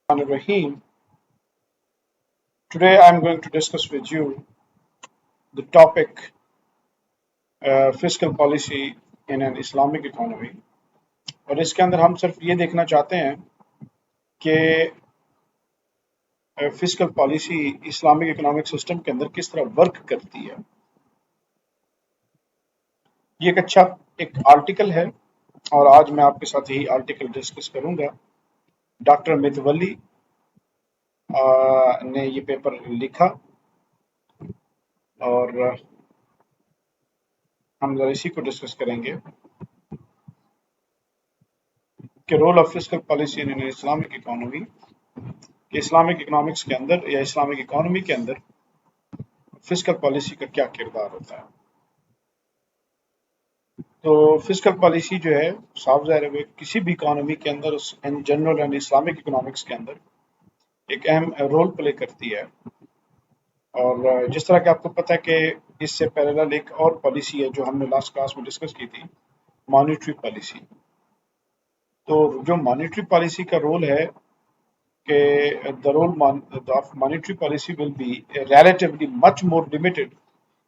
Rahim. Today I'm going to discuss with you the topic fiscal policy in an Islamic economy. और इसके अंदर हम सिर्फ ये देखना चाहते हैं कि fiscal policy Islamic economic system के अंदर किस तरह वर्क करती है। ये एक अच्छा एक आर्टिकल है और आज मैं आपके साथ यही आर्टिकल डिस्कस करूंगा। डॉक्टर मितवली ने ये पेपर लिखा और हम जरा इसी को डिस्कस करेंगे कि role of fiscal policy in Islamic economy, कि इस्लामिक इकोनॉमिक्स के अंदर या इस्लामिक इकोनॉमी के अंदर फिस्कल पॉलिसी का क्या किरदार होता है। तो फिस्कल पॉलिसी जो है साफ ज़ाहिर है किसी भी इकोनॉमी के अंदर in general and Islamic economics के अंदर एक अहम रोल प्ले करती है। और जिस तरह कि आपको पता है कि इससे पैरेलल एक और पॉलिसी है जो हमने लास्ट क्लास में डिस्कस की थी, मॉनेटरी पॉलिसी। तो जो मॉनेटरी पॉलिसी का रोल है कि the role of monetary policy will be relatively much more limited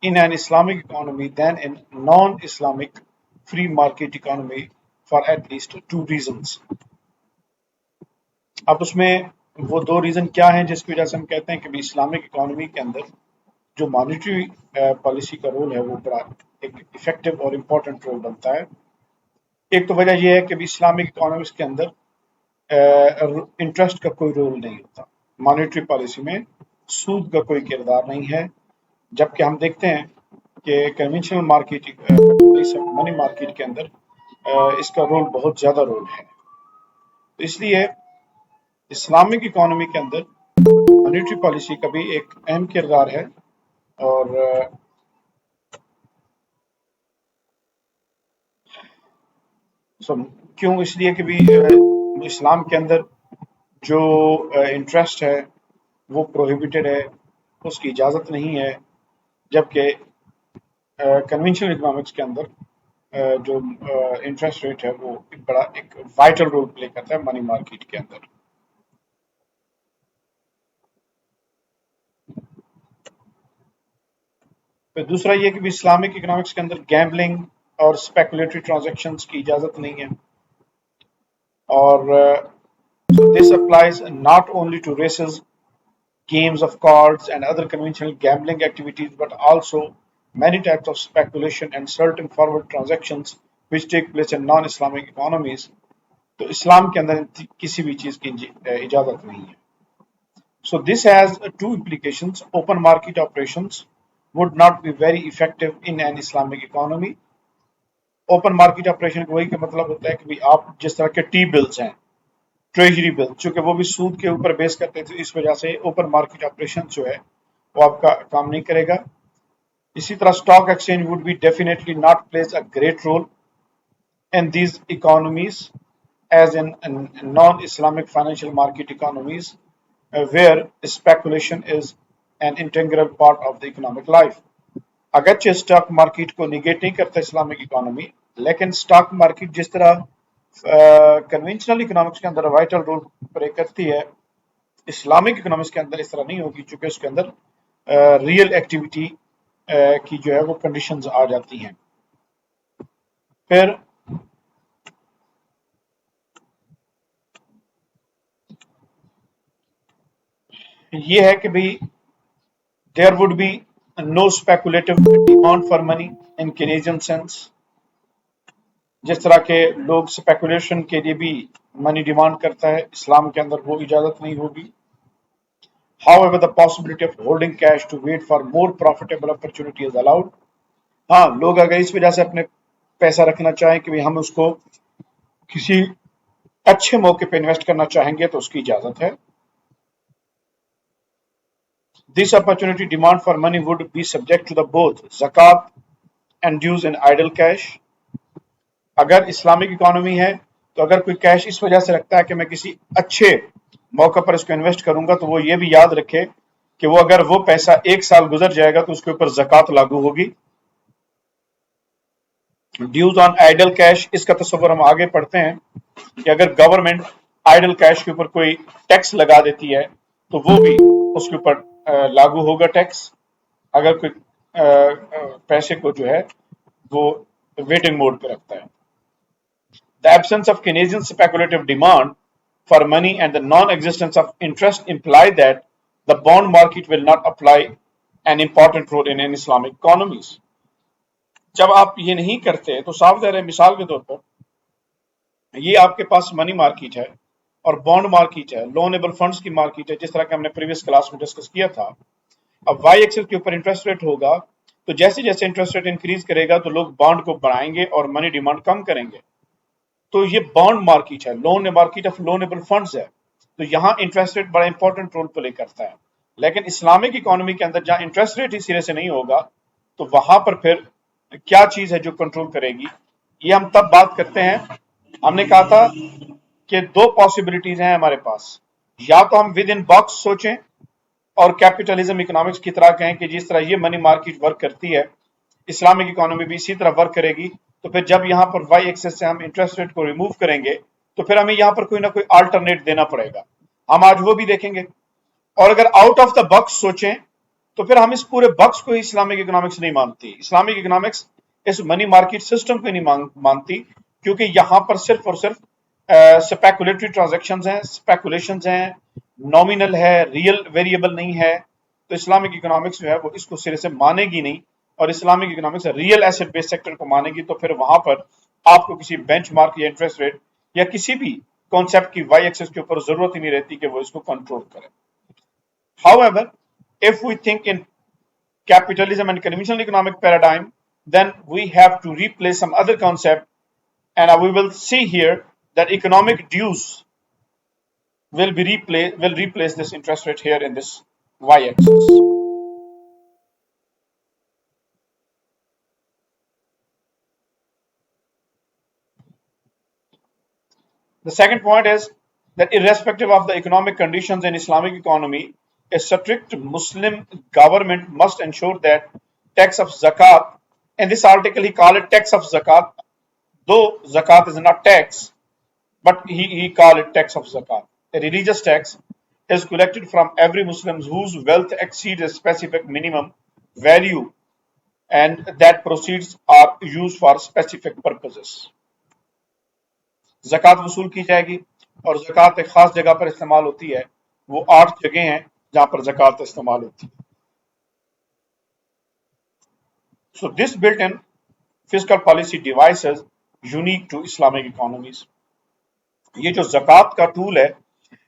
in an Islamic economy than in non-Islamic free market economy for at least two reasons. अब उसमें वो दो reason क्या हैं जिसकी वजह से हम कहते हैं कि भी इस्लामिक इकोनॉमी के अंदर जो मॉनेटरी पॉलिसी का रोल है वो बड़ा एक इफेक्टिव और इम्पोर्टेंट रोल बनता है। एक तो वजह यह है कि भी इस्लामिक इकोनॉमिक्स के अंदर इंटरेस्ट का कोई रोल नहीं होता, मॉनेटरी पॉलिसी में सूद का कोई किरदार नहीं है, जबकि हम देखते हैं कि कन्वेंशनल मार्केट मनी मार्केट के अंदर इसका रोल बहुत ज़्यादा रोल है। तो इसलिए इस्लामिक इकोनॉमी के अंदर मॉनेटरी पॉलिसी का भी एक अहम किरदार है। और क्यों? इसलिए कि भी इस्लाम के अंदर जो इंटरेस्ट है वो प्रोहिबिटेड है, उसकी इजाज़त नहीं है, जबकि कन्वेंशनल इकोनॉमिक्स के अंदर जो इंटरेस्ट रेट है वो बड़ा एक वाइटल रोल प्ले करता है मनी मार्केट के अंदर। फिर दूसरा ये कि भी इस्लामिक इकोनॉमिक्स के अंदर गैम्बलिंग और स्पेकुलेटरी ट्रांजैक्शंस की इजाज़त नहीं है। और so this applies not only to races, games of cards and other conventional gambling activities, but also many types of speculation and certain forward transactions which take place in non-Islamic economies. तो इस्लाम के अंदर किसी भी चीज़ की इजाज़त नहीं है। So this has two implications. Open market operations would not be very effective in an Islamic economy. Open market operation वही का मतलब होता है कि भी आप जिस तरह के टी बिल्स हैं, ट्रेजरी बिल, चूंकि वो भी सूद के ऊपर बेस करते थे, इस वजह से ओपन मार्केट ऑपरेशन जो है वो आपका काम नहीं करेगा। इसी तरह stock exchange would be definitely not place a great role in these economies as in non Islamic financial market economies where speculation is an integral part of the economic life. अगरचे स्टॉक मार्केट को negate नहीं करता Islamic economy, लेकिन stock market जिस तरह conventional economics के अंदर vital role play करती है, इस्लामिक इकोनॉमिक्स के अंदर इस तरह नहीं होगी, क्योंकि उसके अंदर रियल एक्टिविटी की जो है वो कंडीशंस आ जाती हैं। फिर ये है कि भाई there would be no speculative demand for money in Keynesian sense. जिस तरह के लोग स्पेकुलेशन के लिए भी मनी डिमांड करता है, इस्लाम के अंदर वो इजाज़त नहीं होगी। However, the possibility of holding cash to wait for more profitable opportunity is allowed. हाँ, लोग अगर इस वजह से अपने पैसा रखना चाहें कि हम उसको किसी अच्छे मौके पे इन्वेस्ट करना चाहेंगे तो उसकी इजाज़त है। This opportunity demand for money would be subject to the both zakat and dues in idle cash. अगर इस्लामिक इकोनॉमी है तो अगर कोई कैश इस वजह से रखता है कि मैं किसी अच्छे मौके पर इसको इन्वेस्ट करूंगा, तो वो ये भी याद रखे कि वो अगर वो पैसा एक साल गुजर जाएगा तो उसके ऊपर ज़कात लागू होगी। ड्यूज ऑन आइडल कैश, इसका तस्वर हम आगे पढ़ते हैं कि अगर गवर्नमेंट आइडल कैश के ऊपर कोई टैक्स लगा देती है तो वो भी उसके ऊपर लागू होगा टैक्स, अगर कोई पैसे को जो है वो वेटिंग मोड पे रखता है. The absence of Keynesian speculative demand for money and the non-existence of interest imply that the bond market will not apply an important role in Islamic economies. जब आप ये नहीं करते तो साफ ज़ाहिर है, मिसाल के तौर पर ये आपके पास मनी मार्केट है और बॉन्ड मार्केट है, लोनेबल फंड्स की मार्केट है, जिस तरह के हमने प्रीवियस क्लास में डिस्कस किया था. अब वाई एक्सिस के ऊपर इंटरेस्ट रेट होगा तो जैसे जैसे इंटरेस्ट रेट इंक्रीज करेगा तो लोग बॉन्ड को बढ़ाएंगे और मनी डिमांड कम करेंगे. तो ये बॉन्ड मार्केट है, loan market of loanable funds है, तो यहाँ इंटरेस्ट रेट बड़ा इंपॉर्टेंट रोल प्ले करता है. लेकिन इस्लामिक इकोनॉमी के अंदर जहाँ इंटरेस्ट रेट ही सिरे से नहीं होगा तो वहां पर फिर क्या चीज है जो कंट्रोल करेगी, ये हम तब बात करते हैं. हमने कहा था कि दो पॉसिबिलिटीज हैं हमारे पास, या तो हम विद इन बॉक्स सोचें और कैपिटलिज्म इकोनॉमिक्स की तरह कहें कि जिस तरह ये मनी मार्केट वर्क करती है इस्लामिक इकोनॉमी भी इसी तरह वर्क करेगी. तो फिर जब यहाँ पर वाई एक्सेस से हम इंटरेस्ट रेट को रिमूव करेंगे तो फिर हमें यहाँ पर कोई ना कोई अल्टरनेट देना पड़ेगा, हम आज वो भी देखेंगे. और अगर आउट ऑफ द बॉक्स सोचें तो फिर हम इस पूरे बॉक्स को इस्लामिक इकोनॉमिक्स नहीं मानती. इस्लामिक इकोनॉमिक्स इस मनी मार्केट सिस्टम को नहीं मानती, क्योंकि यहाँ पर सिर्फ और सिर्फ स्पेकुलेटरी ट्रांजेक्शंस हैं, स्पेकुलेशंस हैं, नॉमिनल है, रियल वेरिएबल नहीं है. तो इस्लामिक इकोनॉमिक्स जो है वो इसको सिरे से मानेगी नहीं, और Islamic economics real asset based sector को मानेगी. तो फिर वहां पर आपको किसी बेंचमार्क या इंटरेस्ट रेट या किसी भी कॉन्सेप्ट की वाई एक्सिस के ऊपर जरूरत ही नहीं रहती कि वो इसको कंट्रोल करे. However, if we think in capitalism and conventional economic paradigm, then we have to replace some other concept, and we will see here that economic dues will replace this interest rate here in this y-axis. The second point is that irrespective of the economic conditions in Islamic economy, a strict Muslim government must ensure that tax of zakat, in this article he called it tax of zakat, though zakat is not tax, but he called it tax of zakat. A religious tax is collected from every Muslim whose wealth exceeds a specific minimum value and that proceeds are used for specific purposes. ज़कात वसूल की जाएगी और ज़कात एक खास जगह पर इस्तेमाल होती है, वो 8 जगह हैं जहां पर ज़कात इस्तेमाल होती है. So this built-in fiscal policy device is unique to Islamic economies. ये जो ज़कात का टूल है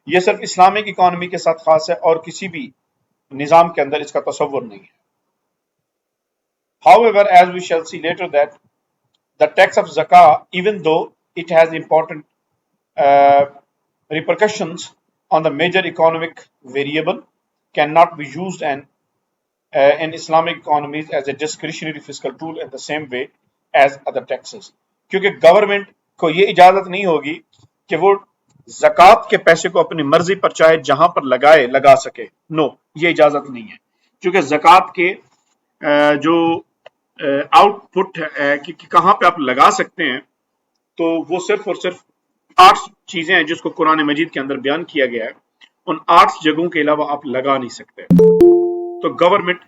ये सिर्फ इस्लामिक इकोनॉमी के साथ खास है और किसी भी निज़ाम के अंदर इसका तसव्वुर नहीं है. However, as we shall see later that the tax of zakah, even though it has important repercussions on the major economic variable, cannot be used in Islamic economies as a discretionary fiscal tool in the same way as other taxes. क्योंकि government को ये इजाजत नहीं होगी कि वो ज़कात के पैसे को अपनी मर्जी पर चाहे जहां पर लगा सके. नो, ये इजाजत नहीं है, क्योंकि ज़कात के जो आउटपुट है कि कहां पे आप लगा सकते हैं, तो वो सिर्फ और सिर्फ 8 चीजें हैं जिसको कुरान मजीद के अंदर बयान किया गया है. उन 8 जगहों के अलावा आप लगा नहीं सकते. तो गवर्नमेंट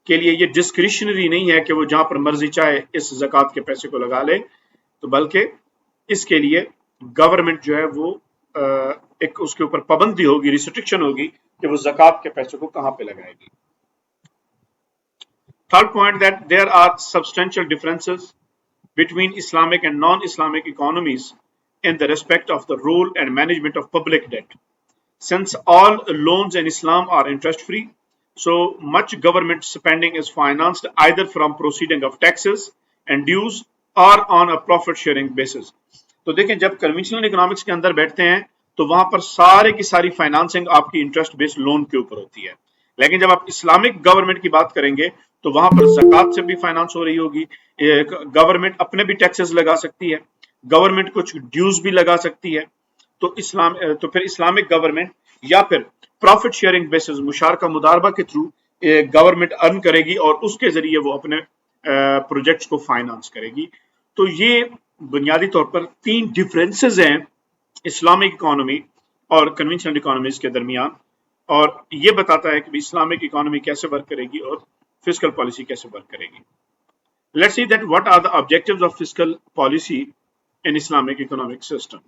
के लिए ये डिस्क्रिशनरी नहीं है कि वो जहां पर मर्जी चाहे इस ज़कात के पैसे को लगा ले, तो बल्कि इसके लिए गवर्नमेंट जो है वो एक उसके ऊपर पाबंदी होगी, रिस्ट्रिक्शन होगी कि वो ज़कात के पैसे को कहां पे लगाएगी. Third point, that there are substantial differences between Islamic and non-Islamic economies in the respect of the role and management of public debt. Since all loans in Islam are interest-free, so much government spending is financed either from proceeding of taxes and dues or on a profit-sharing basis. तो देखें, जब conventional economics के अंदर बैठते हैं तो वहां पर सारे की सारी फाइनेंसिंग आपकी इंटरेस्ट बेस्ड लोन के ऊपर होती है. लेकिन जब आप इस्लामिक गवर्नमेंट की बात करेंगे तो वहां पर ज़कात से भी फाइनेंस हो रही होगी, गवर्नमेंट अपने भी टैक्सेस लगा सकती है, गवर्नमेंट कुछ ड्यूज भी लगा सकती है. तो फिर इस्लामिक गवर्नमेंट या फिर प्रॉफिट शेयरिंग बेसिस मुशारका मुदारबा के थ्रू गवर्नमेंट अर्न करेगी और उसके जरिए वो अपने प्रोजेक्ट्स को फाइनेंस करेगी. तो ये बुनियादी तौर पर 3 डिफरेंसेस हैं इस्लामिक इकोनॉमी और कन्वेंशनल इकोनॉमीज के दरमियान, और ये बताता है कि इस्लामिक इकोनॉमी कैसे वर्क करेगी और फिस्कल पॉलिसी कैसे वर्क करेगी. Let's see that what are the objectives of fiscal policy in Islamic economic system.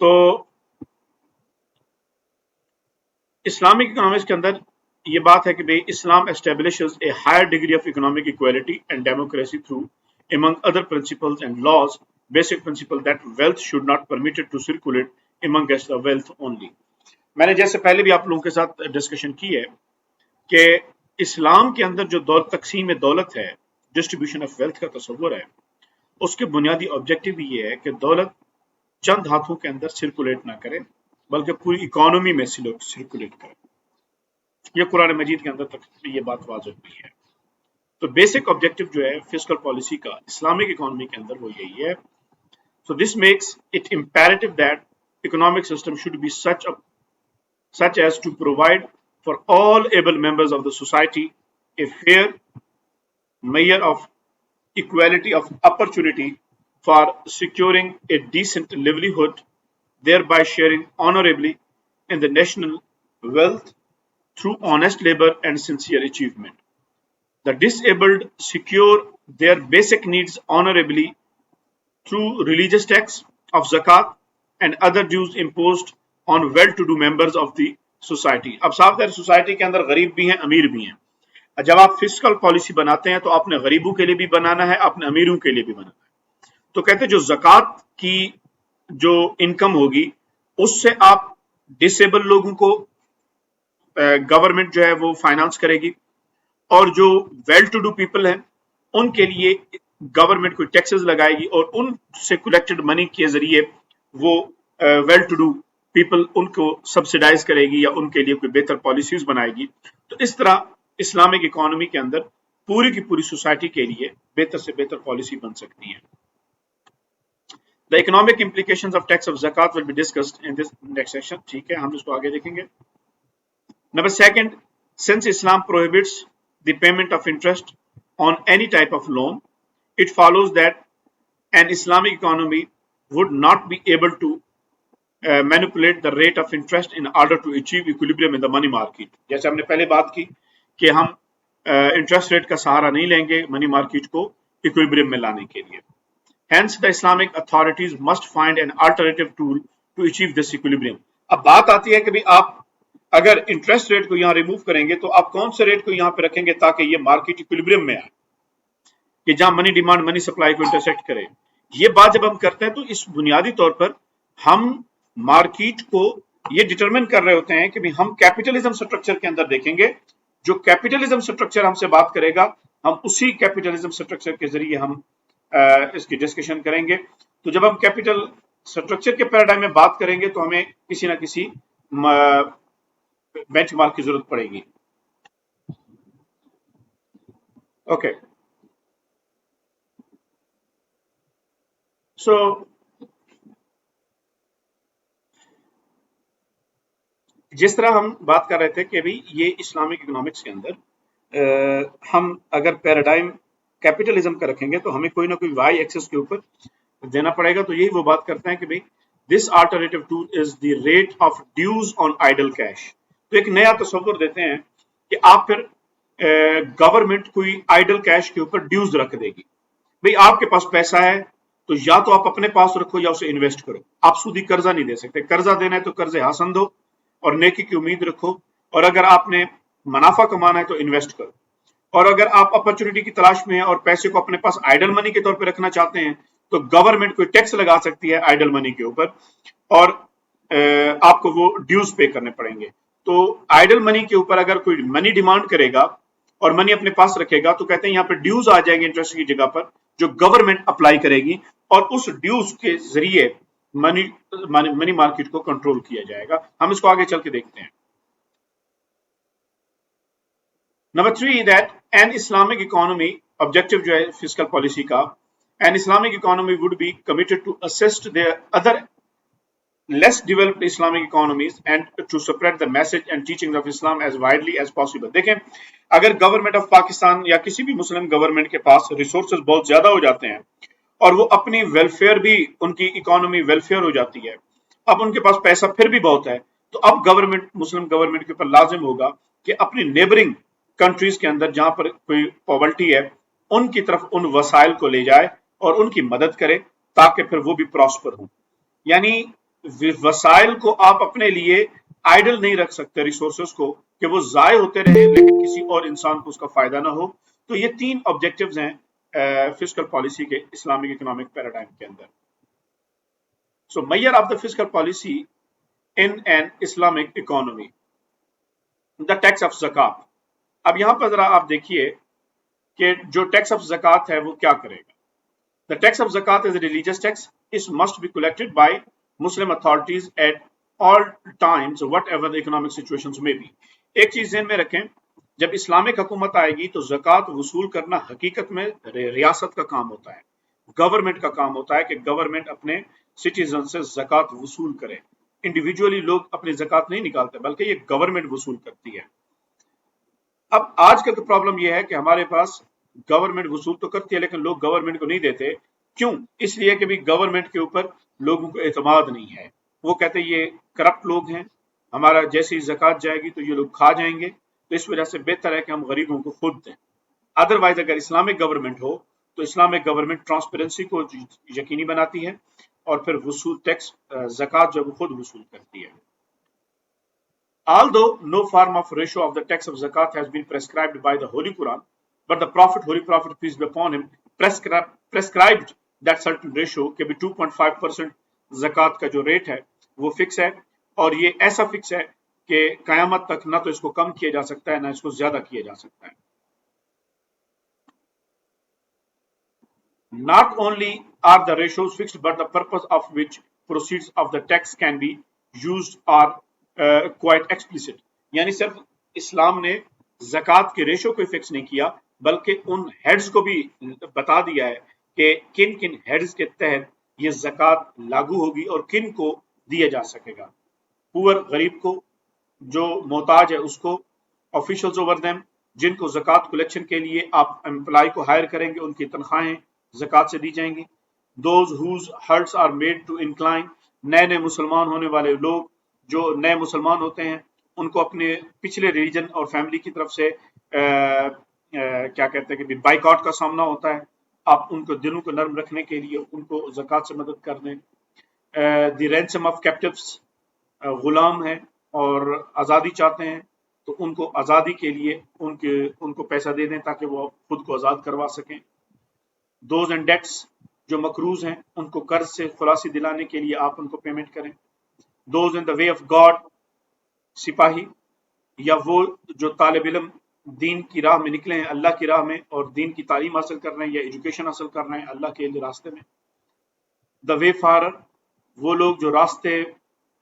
तो इस्लामिक इकोनॉमिक्स के अंदर ये बात है कि भाई इस्लाम establishes a higher degree of economic equality and democracy through, among other principles and laws, basic principle that wealth should not permitted to circulate amongst the wealth only. मैंने जैसे पहले भी आप लोगों के साथ डिस्कशन की है कि इस्लाम के अंदर जो तकसीम दौलत है, डिस्ट्रीब्यूशन ऑफ वेल्थ का तस्वुर है, उसके बुनियादी ऑब्जेक्टिव ये है कि दौलत चंद हाथों के अंदर सर्कुलेट ना करे बल्कि पूरी इकोनॉमी में सर्कुलेट करे. ये कुरान मजीद के अंदर तक ये बात वाज़ेह हुई है. तो बेसिक ऑब्जेक्टिव जो है फिस्कल पॉलिसी का इस्लामिक इकोनॉमी के अंदर वो यही है. So this makes it imperative that economic system should be such as to provide for all able members of the society a fair measure of equality of opportunity for securing a decent livelihood, thereby sharing honorably in the national wealth through honest labor and sincere achievement. The disabled secure their basic needs honorably through religious tax of zakat and other dues imposed on well-to-do members of the society. अब साफ है society के अंदर गरीब भी हैं, अमीर भी हैं. जब आप फिस्कल पॉलिसी बनाते हैं तो आपने गरीबों के लिए भी बनाना है, अपने अमीरों के लिए भी बनाना है. तो कहते हैं जो ज़कात की जो इनकम होगी उससे आप डिसेबल लोगों को गवर्नमेंट जो है वो फाइनेंस करेगी, और जो वेल टू डू पीपल हैं उनके लिए गवर्नमेंट कोई टैक्सेस लगाएगी और उनसे कलेक्टेड मनी के जरिए वो वेल टू डू पीपल उनको सब्सिडाइज करेगी या उनके लिए कोई बेहतर पॉलिसीज बनाएगी. तो इस तरह इस्लामिक इकोनॉमी के अंदर पूरी की पूरी सोसाइटी के लिए बेहतर से बेहतर पॉलिसी बन सकती है. The economic implications of tax of zakat will be discussed in this next section. ठीक है, हम इसको आगे देखेंगे. Number second, since Islam prohibits the payment of interest on any type of loan, it follows that an Islamic economy would not be able to manipulate the rate of interest in order to achieve equilibrium in the money market. जैसे हमने पहले बात की कि हम interest rate का सहारा नहीं लेंगे मनी मार्केट को इक्विलिब्रियम में लाने के लिए. Hence the Islamic authorities must find an alternative tool to achieve this equilibrium. अब बात आती है कि भाई आप अगर इंटरेस्ट रेट को यहाँ रिमूव करेंगे तो आप कौन से रेट को यहाँ पे रखेंगे ताकि ये मार्केट इक्विलिब्रियम में आए, कि जहां मनी डिमांड मनी सप्लाई को इंटरसेक्ट करे. ये बात जब हम करते हैं तो इस बुनियादी तौर पर हम मार्केट को ये डिटरमिन कर रहे होते हैं कि भी हम कैपिटलिज्म स्ट्रक्चर के अंदर देखेंगे. जो कैपिटलिज्म स्ट्रक्चर हमसे बात करेगा हम उसी कैपिटलिज्म स्ट्रक्चर के जरिए हम इसकी डिस्कशन करेंगे. तो जब हम कैपिटल स्ट्रक्चर के पैराडाइम में बात करेंगे तो हमें किसी ना किसी बेंचमार्क की जरूरत पड़ेगी. ओके, सो जिस तरह हम बात कर रहे थे कि भाई ये इस्लामिक इकोनॉमिक्स के अंदर हम अगर पैराडाइम कैपिटलिज्म का रखेंगे तो हमें कोई ना कोई वाई एक्सेस के ऊपर देना पड़ेगा. तो यही वो बात करते हैं कि भाई this alternative tool is the rate of dues on idle cash. तो एक नया तस्वुर देते हैं कि आप फिर गवर्नमेंट कोई आइडल कैश के ऊपर ड्यूज रख देगी. भाई आपके पास पैसा है तो या तो आप अपने पास रखो या उसे इन्वेस्ट करो. आप सूदी कर्जा नहीं दे सकते. कर्जा देना है तो कर्जे हासन दो और नेकी की उम्मीद रखो, और अगर आपने मुनाफा कमाना है तो इन्वेस्ट करो. और अगर आप अपॉर्चुनिटी की तलाश में हैं और पैसे को अपने पास आइडल मनी के तौर पे रखना चाहते हैं तो गवर्नमेंट कोई टैक्स लगा सकती है आइडल मनी के ऊपर और आपको वो ड्यूज पे करने पड़ेंगे. तो आइडल मनी के ऊपर अगर कोई मनी डिमांड करेगा और मनी अपने पास रखेगा तो कहते हैं यहाँ पे ड्यूज आ जाएंगे इंटरेस्ट की जगह पर जो गवर्नमेंट अप्लाई करेगी, और उस ड्यूज के जरिए मनी मार्केट को कंट्रोल किया जाएगा. हम इसको आगे चल के देखते हैं. Number 3 that an Islamic economy objective जो है फिस्कल पॉलिसी का, an Islamic economy would be committed to assist their other less developed Islamic economies and to spread the message and teachings of Islam as widely as possible. देखें, अगर government of Pakistan या किसी भी मुस्लिम government के पास resources बहुत ज्यादा हो जाते हैं और वो अपनी वेलफेयर भी, उनकी इकोनॉमी वेलफेयर हो जाती है। अब उनके पास पैसा फिर भी बहुत है, तो अब गवर्नमेंट, मुस्लिम गवर्नमेंट के ऊपर लाजिम होगा कि अपनी नेबरिंग कंट्रीज के अंदर जहां पर कोई पॉवर्टी है, उनकी तरफ उन वसाइल को ले जाए और उनकी मदद करे, ताकि फिर वो भी प्रॉस्पर हो। यानी वसाइल को आप अपने लिए आइडल नहीं रख सकते, रिसोर्सेज को, कि वो जाय होते रहे लेकिन किसी और इंसान को उसका फायदा ना हो। तो ये तीन ऑब्जेक्टिव्स हैं फिस्कल पॉलिसी के इस्लामिक इकोनॉमिक पैराडाइम के अंदर। So major of the fiscal policy in an Islamic economy, the tax of zakat. अब यहां पर जरा आप देखिए कि जो टैक्स ऑफ ज़कात है वो क्या करेगा। The tax of zakat is a religious tax. It must be collected by Muslim authorities at all times, whatever the economic situations may be. एक चीज ध्यान में रखें, जब इस्लामिक हुकूमत आएगी तो ज़कात वसूल करना हकीकत में रियासत का काम होता है, गवर्नमेंट का काम होता है कि गवर्नमेंट अपने सिटीजन से ज़कात वसूल करे। इंडिविजुअली लोग अपनी ज़कात नहीं निकालते, बल्कि ये गवर्नमेंट वसूल करती है। अब आजकल की प्रॉब्लम यह है कि हमारे पास गवर्नमेंट वसूल तो करती है लेकिन लोग गवर्नमेंट को नहीं देते। क्यों? इसलिए कि भी गवर्नमेंट के ऊपर लोगों को एतमाद नहीं है। वो कहते हैं ये करप्ट लोग हैं, हमारा जैसे ही ज़कात जाएगी तो ये लोग खा जाएंगे, तो इस वजह से बेहतर है कि हम गरीबों को खुद दें। अदरवाइज अगर इस्लामिक गवर्नमेंट हो तो इस्लामिक गवर्नमेंट ट्रांसपेरेंसी को यकीनी बनाती है और फिर वसूल टैक्स ज़कात जो वो खुद वसूल करती है। Although no form of ratio of the tax of zakat has been prescribed by the Holy Quran, but the Prophet, Holy Prophet, peace be upon him, prescribed that certain ratio के भी 2.5% zakat का जो rate है वो fix है, और ये ऐसा फिक्स है कि कयामत तक ना तो इसको कम किया जा सकता है ना इसको ज्यादा किया जा सकता है। Not only are the ratios fixed, but the purpose of which proceeds of the tax can be used are quite explicit. यानी सिर्फ इस्लाम ने ज़कात के रेशो को फिक्स नहीं किया, बल्कि उन हेड्स को भी बता दिया है कि किन किन हेड्स के तहत ये ज़कात लागू होगी और किन को दिया जा सकेगा। पुअर, गरीब को, जो मोहताज है उसको, ऑफिशियल्स ओवर देम, जिनको ज़कात कलेक्शन के लिए आप एम्प्लॉय को हायर करेंगे उनकी तनख्वाहें ज़कात से दी जाएंगी। Those whose hearts are made to incline, नए नए मुसलमान होने वाले लोग, जो नए मुसलमान होते हैं उनको अपने पिछले रिलीजन और फैमिली की तरफ से क्या कहते हैं कि बाइकआउट का सामना होता है। आप उनको दिलों को नर्म रखने के लिए उनको ज़कात से मदद कर दें। द रैंसम ऑफ कैप्टिव्स, गुलाम हैं और आज़ादी चाहते हैं तो उनको आज़ादी के लिए उनको पैसा दे दें ताकि वो खुद को आज़ाद करवा सकें। दोज एंड डेट्स, जो मकरूज हैं उनको कर्ज से खुलासी दिलाने के लिए आप उनको पेमेंट करें। Those in the way of God, सिपाही या वो जो तालिब इल्म दीन की राह में निकले हैं, अल्लाह की राह में, और दीन की तालीम हासिल कर रहे हैं या एजुकेशन हासिल कर रहे हैं अल्लाह के रास्ते में। द वे फारर, वो लोग जो रास्ते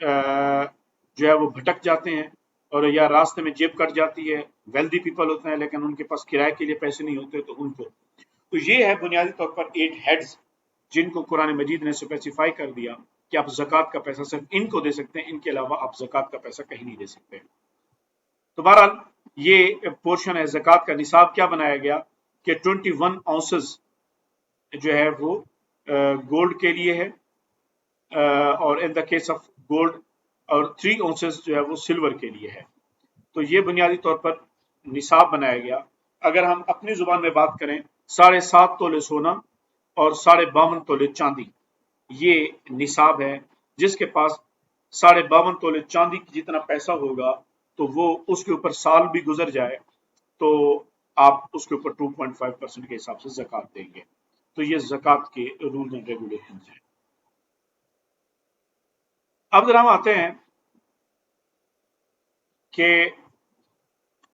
जो है वो भटक जाते हैं और या रास्ते में जेब कट जाती है, वेल्दी पीपल होते हैं लेकिन उनके पास किराए के लिए पैसे नहीं होते, तो उनको। तो ये है बुनियादी तौर पर 8 हेड्स जिनको कुरान मजीद ने स्पेसिफाई कर दिया कि आप ज़कात का पैसा सिर्फ इनको दे सकते हैं, इनके अलावा आप ज़कात का पैसा कहीं नहीं दे सकते। तो बहरहाल ये पोर्शन है ज़कात का। निसाब क्या बनाया गया कि 21 आउंसेस जो है वो गोल्ड के लिए है, और in the case of gold, और 3 आउंसेस जो है वो सिल्वर के लिए है। तो ये बुनियादी तौर पर निसाब बनाया गया। अगर हम अपनी जुबान में बात करें, 7.5 तोले सोना और 52.5 तोले चांदी, ये निसाब है। जिसके पास 52.5 तोले चांदी जितना पैसा होगा तो वो उसके ऊपर साल भी गुजर जाए तो आप उसके ऊपर 2.5% के हिसाब से ज़कात देंगे। तो ये ज़कात के रूल्स एंड रेगुलेशंस हैं। अब जरा हम आते हैं कि